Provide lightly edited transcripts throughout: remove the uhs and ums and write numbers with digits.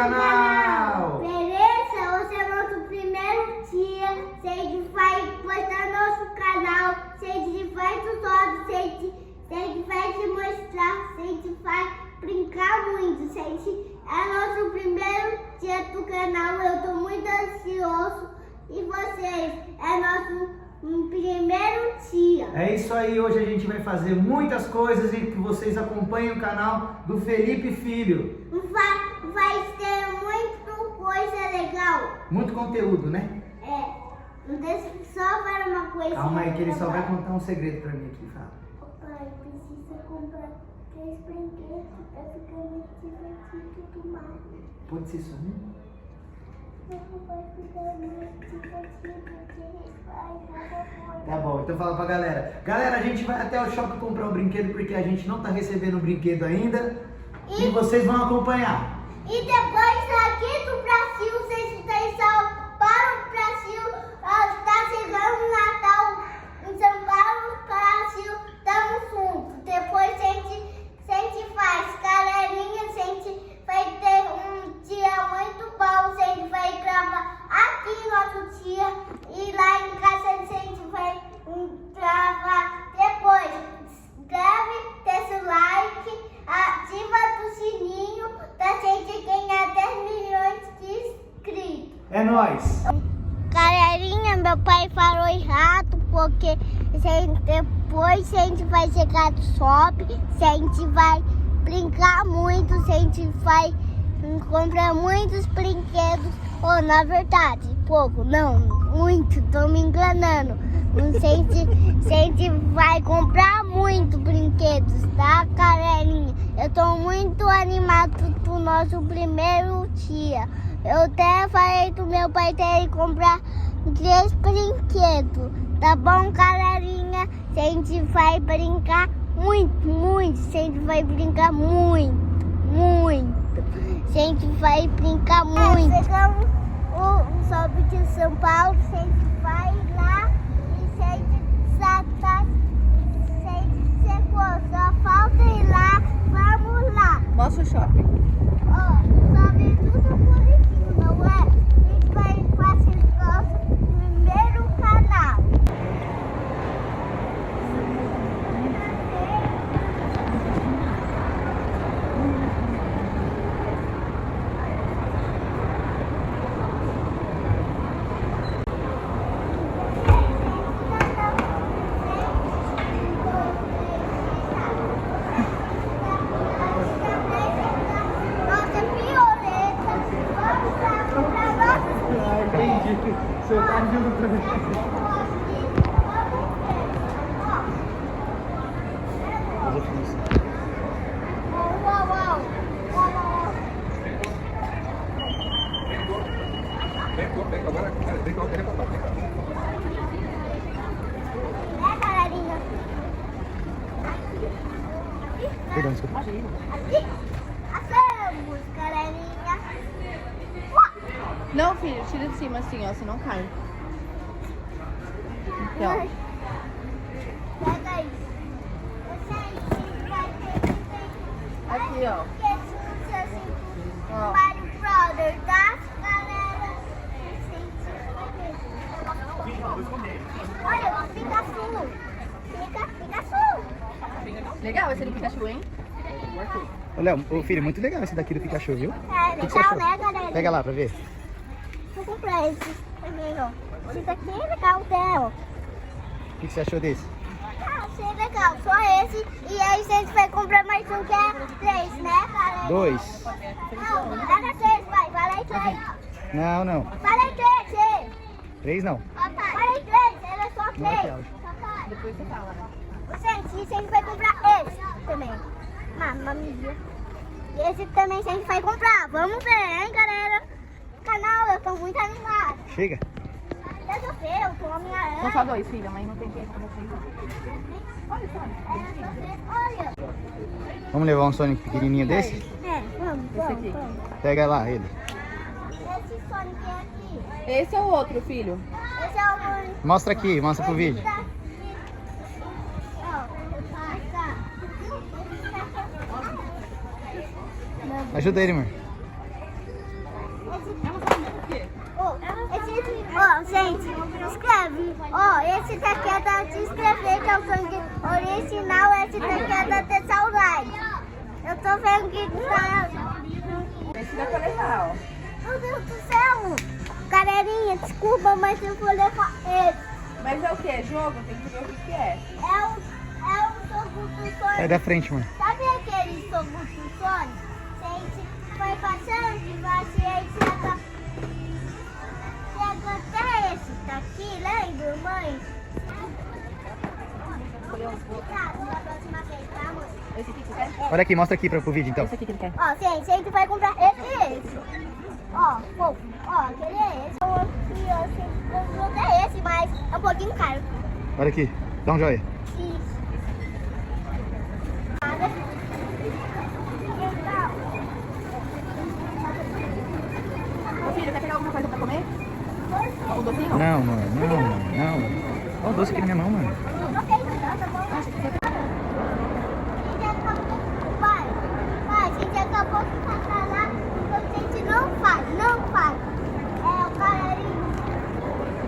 canal! Beleza? Hoje é nosso primeiro dia. Se a gente vai postar no nosso canal, se a gente vai tudo, se a gente vai te mostrar, se a gente vai brincar muito. Se a gente, é nosso primeiro dia do canal, eu tô muito ansioso. E vocês, é nosso primeiro dia. É isso aí, hoje a gente vai fazer muitas coisas e que vocês acompanhem o canal do Felipe Filho. Vai ter muita coisa legal. Muito conteúdo, né? É, não deixa só para uma coisa. Calma aí que ele só vai contar um segredo pra mim aqui, fala. Pai, precisa comprar 3 brinquedos pra ficar mais divertido e tudo mais. Pode ser só um? Vai ficar mais divertido, Tá bom, então fala pra galera. Galera, a gente vai até o shopping comprar um brinquedo porque a gente não tá recebendo o brinquedo ainda. E vocês vão acompanhar. E depois aqui do Brasil, vocês estão em São Paulo, Brasil, tá chegando o Natal em São Paulo, Brasil, tamo junto. Depois a gente faz galerinha, a gente vai ter um dia muito bom, a gente vai gravar aqui nosso dia e lá em casa a gente vai gravar depois. Inscreve, deixa o like, ativa o sininho pra gente ganhar 10 milhões de inscritos. É nóis! Galerinha, meu pai falou errado porque depois a gente vai chegar no shopping, a gente vai brincar muito, a gente vai comprar muitos brinquedos, ou na verdade, pouco, não, muito, tô me enganando. A gente vai comprar muito brinquedos, tá, galerinha? Eu tô muito animado pro nosso primeiro dia. Eu até falei do meu pai ter que comprar 3 brinquedos, tá bom, galerinha? A gente vai brincar muito, muito, a gente vai brincar muito, muito. A gente vai brincar muito. Chegamos o shopping de São Paulo, a gente vai lá e a gente chegou, só falta ir lá, vamos lá. Mostra o shopping. Ó, sabe tudo bonitinho, não é? A gente vai fazer nosso primeiro canal. Nossa, violeta. Vamos lá comprar nosso. Entendi. Você tá vindo pra mim. Perdão, desculpa. Aqui, achamos, galerinha. Não, filho, tira de cima assim, ó, senão cai. Aqui, ó. Pega isso. Aqui, ó. Ó. Mario Brothers, tá, galera? Olha, Pikachu. Pikachu. Legal esse do Pikachu, hein? Ô, Léo, ô, filho, muito legal esse daqui do Pikachu, viu? É, O que você legal, achou? né, galera? Pega lá pra ver. Vou comprar esse também, ó. Esse daqui é legal, né, ó. O que você achou desse? Ah, achei legal, só esse. E aí a gente vai comprar mais um que é 3, né, galera? 2. Não, pega 3, pai. Falei 3. Não, não. Falei 3, 3 não. Falei 3, ele é só Não é 3. áudio. Depois você fala. Gente, a gente vai comprar esse também. Mamma mia. E esse também a gente vai comprar. Vamos ver, hein, galera? Canal, eu tô muito animada. Chega. Deixa eu ver, eu tô a minha... São só 2, filha, mas não tem tempo pra vocês. Olha. Vamos levar um Sonic pequenininho desse? É, vamos, Esse aqui. Pega lá ele. Esse Sonic é aqui. Esse é o outro, filho. Esse é o... Mostra aqui, mostra pro vídeo. Ajuda ele, amor. Ó, gente, escreve. Ó, esse daqui é da se inscrever, que é o sangue original. Esse daqui é da Tesaurite. Eu tô vendo que tá... Esse dá pra levar, ó. Meu Deus do céu. Galerinha, desculpa, mas eu vou levar esse. Mas é o que? Jogo? Tem que ver o que é. É o jogo do Sonic. Sai da frente, mãe. Sabe aquele jogo do Sonic? Se a gente foi passando debaixo e aí chega até esse daqui, lembra, mãe? Tá, da próxima vez, tá, mãe? Esse aqui que você quer? Olha aqui, mostra aqui pro vídeo então. Esse aqui que ele quer. Ó, gente, a gente vai comprar esse e esse. Ó, fofo. Ó, aquele é esse. Ó, aqui, ó, a gente comprou até esse, mas é um pouquinho caro. Olha aqui, dá um joia. Isso. Ô filho, quer pegar alguma coisa pra comer? Um docinho? Não, mãe, não. Olha o doce aqui na minha mão, mano. Pai, a gente acabou de passar lá, então a gente não faz. É o canarinho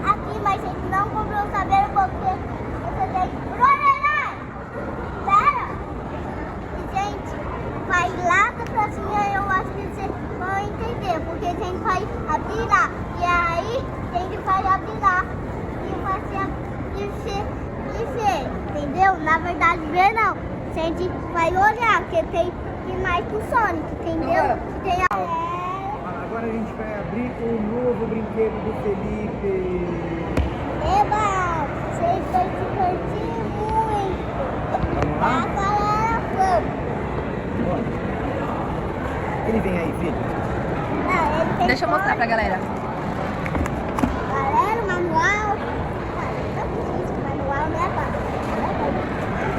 aqui, mas a gente não comprou o saber porque você tem... Pera! E, gente, vai lá da pracinha, eu acho que vocês vão entender, porque a gente vai abrir lá, e aí a gente vai abrir lá e fazer e ver, entendeu? Na verdade, ver não. A gente vai olhar, porque tem mais pro Sonic, entendeu? Tem a... Agora a gente vai abrir o novo brinquedo do Felipe. Eba! Vocês vão se divertir muito. Vamos Tá, lá? galera? Vamos. Ele vem aí, filho. Não, ele tem Deixa eu mostrar pra galera. Galera, o manual. Tá difícil o manual, né, pai?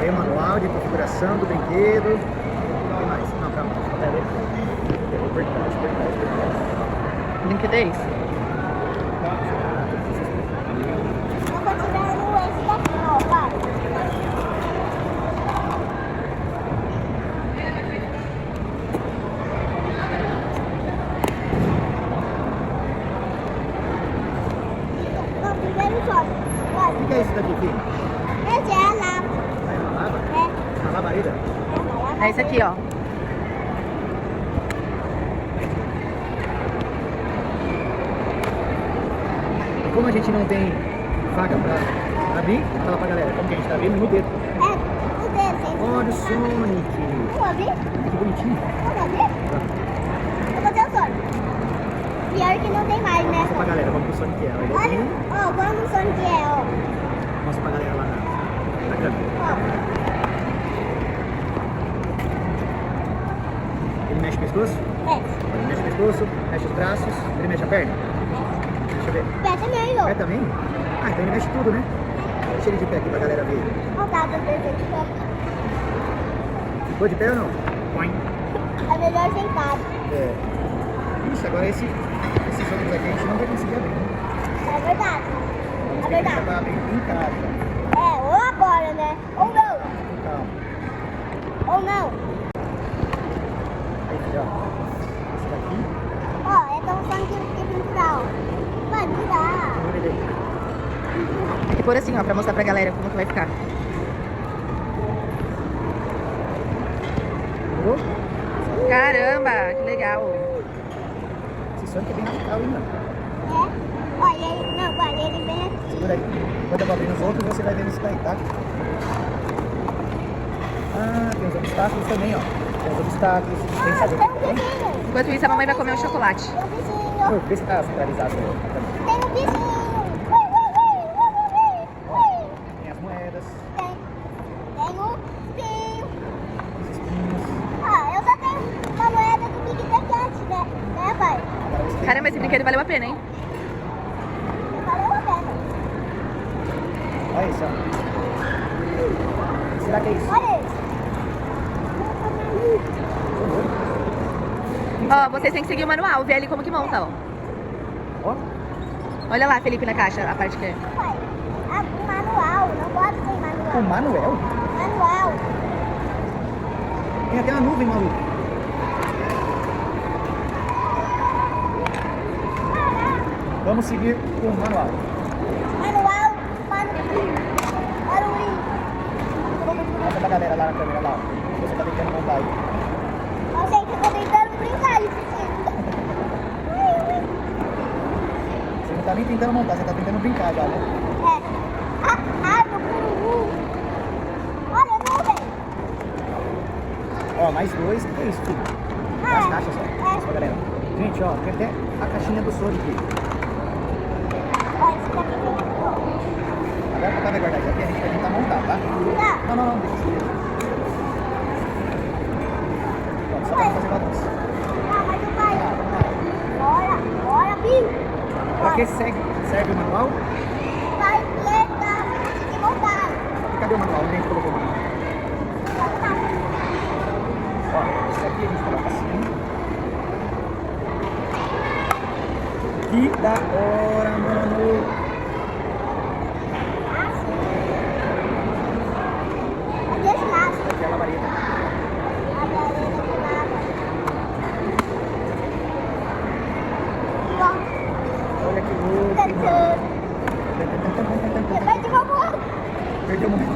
Tem o manual de configuração do brinquedo. O que mais? Não, calma. Pera aí. Brinquedez? Eu vou tirar no esse daqui, ó, pai. Não, primeiro sobe. O que é isso daqui, filho? Esse é a lava. É uma lava? É, Uma labareda? é uma lava. É esse aqui, ó. Como a gente não tem faca pra abrir, fala pra galera, como que a gente tá abrindo no dedo. É, o desenho. Olha o Sonic. Vamos abrir? Que bonitinho. Vamos abrir? Eu vou ter o Sonic. Pior que não tem mais, né? Mostra pra galera como que o Sonic é. Olha Olha, aqui. ó, como o Sonic é, ó. Mostra pra galera lá na câmera. Ó. Ele mexe o pescoço? É. Ele mexe o pescoço, mexe os braços, ele mexe a perna. Deixa eu ver. Pé também, ó. Pé também? Ah, então ele mexe tudo, né? Deixa ele de pé aqui pra galera ver. Ó, tá, do desenho de pé. Ficou de pé ou não? Põe. É melhor sentado. É. Ixi, agora esses outros aqui a gente não vai conseguir abrir, né? É verdade. É A verdade. gente vai abrir em casa. É, ou agora, né? Ou não. Calma. Ou não. Aí, filho, ó. Esse daqui. Ó, é tão Sonic que pintar, ó. Vai virar. Olha ele aí. Tem que pôr assim, ó, pra mostrar pra galera como que vai ficar. Pegou? Caramba, que legal. Esse Sonic é bem radical, hein, mano? É? Olha, ele, não, olha, ele vem aqui. Segura aí. Enquanto eu vou abrir nos outros, você vai vendo isso daí, tá? Ah, tem os obstáculos também, ó. Tem os obstáculos. Tem que saber o Tem que um tem. bichinho. Enquanto isso, a mamãe vai comer um chocolate. Tem um bichinho. Pô, vê se tá centralizado. Né? Tem um bichinho. Ui, ui, ui, ui, ui, ui. Tem as moedas, Tem um espinho. os espinhos. Ah, eu só tenho uma moeda do Big Cat, né? Né, pai? Agora você tem- Caramba, esse brinquedo valeu a pena, hein? Valeu a pena. Olha isso, ó. Será que é isso? Olha isso. Ó, vocês têm que seguir o manual, ver ali como que monta, ó. Ó, Olha lá, Felipe, na caixa, a parte que é. Pai, o manual. Não pode ser o manual. Manuel. Manual. Tem até uma nuvem, maluco. Vamos seguir com o manual. Manual. Mostra pra galera lá na câmera lá, ó. Você tá tentando montar aí. Ó, gente, eu tô tentando brincar. Você não tá nem tentando montar, você tá tentando brincar já, né? Meu burro. Olha, não, velho. Ó, mais 2. Que é isso, filho? As caixas, ó. Mostra pra galera. Gente, ó, tem até a caixinha do Sonic aqui. Ó, esse daqui tem muito bom. Agora o papai vai guardar isso aqui, a gente vai tentar montar, tá? Tá. Não, deixa assim. Pronto, só pra não fazer bagunça. Tá, mas não vai. Bora, Bi. Pra que serve o manual? Vai ler, tá? Tem que montar. Cadê o manual? Onde a gente colocou o manual? Ó, esse aqui a gente coloca assim. Que da hora, mano! Cadê esse laço? Aqui é a labareda. A galera do lado. Olha que louco, mano. Vai de novo. Perdeu o momento.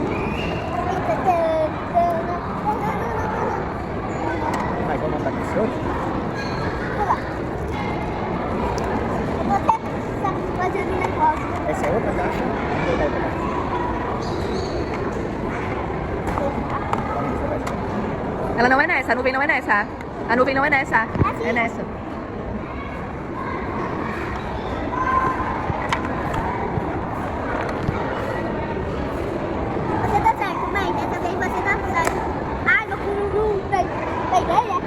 Vai, vamos montar aqui esse outro? Essa é outra caixa. Vou outra caixa. Ela não é nessa, a nuvem não é nessa. A nuvem não é nessa. É nessa. Você tá certo, mãe. Dessa vez você tá certo. Ai, meu cururu. Peguei, né?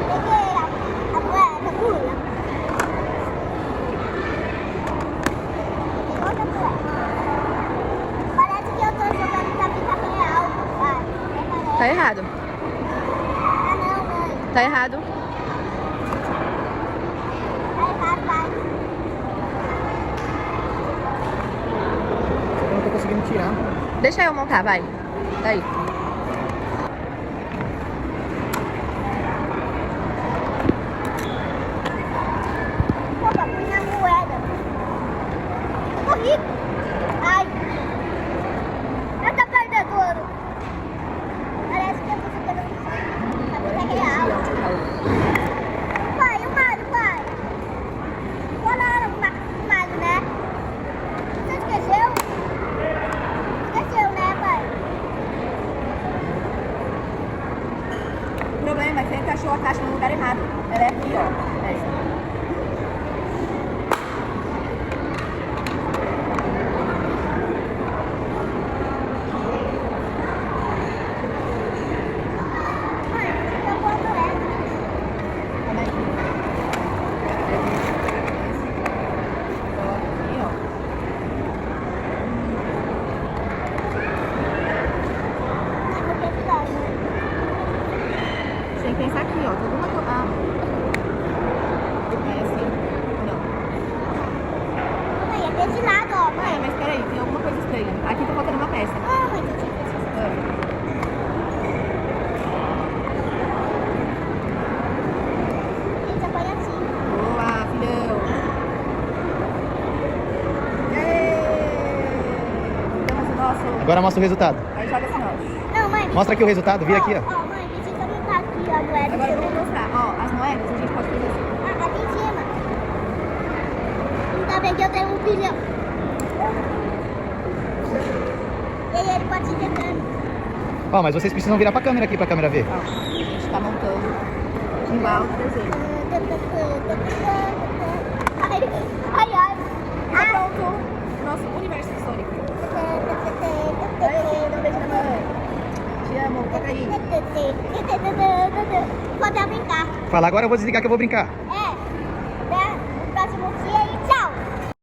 Peguei a moeda pula. Outra moeda. Parece que eu tô jogando na vida real. Vai. Tá errado. Ah, não, mãe. Tá errado. Vai. Eu não tô conseguindo tirar. Deixa eu montar, vai. Daí. Opa, fui na moeda. Corri. Ai. Eu tô perdedor. Parece que eu tô jogando na vida real. Pai, o Mario. Falaram o Mario, né? Você esqueceu? Esqueceu, né, pai? O problema é que você encaixou a caixa no lugar errado. Ela é aqui, ó. Essa. Mãe, eu vou adorar. Como é que? Coloca aqui, ó. Você tem que pensar aqui, ó. Tem alguma coisa. Ah. É assim. Não. Mãe, é desse lado, ó, É, mãe. mas peraí, tem alguma coisa estranha. Aqui tá faltando uma peça. Ah, mãe, eu tinha que Gente, põe assim. Boa, filhão. Ficamos o nosso. Agora mostra o resultado. Aí joga assim, ó. Não, mãe. Mostra aqui o resultado, vira aqui, ó. Ó, mãe, precisa montar aqui a moeda. Agora eu vou mostrar. Ó, as moedas a gente pode fazer assim. Ah, aqui em cima. Ainda bem que eu tenho 1 bilhão. E aí ele pode ir tentando. Ó, mas vocês precisam virar pra câmera aqui, pra câmera ver. Ó, a gente tá montando igual o desenho. Ai. Tá pronto o nosso universo histórico. Vai aqui, dá um beijo na mãe. Te amo, toca aí. Pode brincar. Fala, agora eu vou desligar que eu vou brincar. É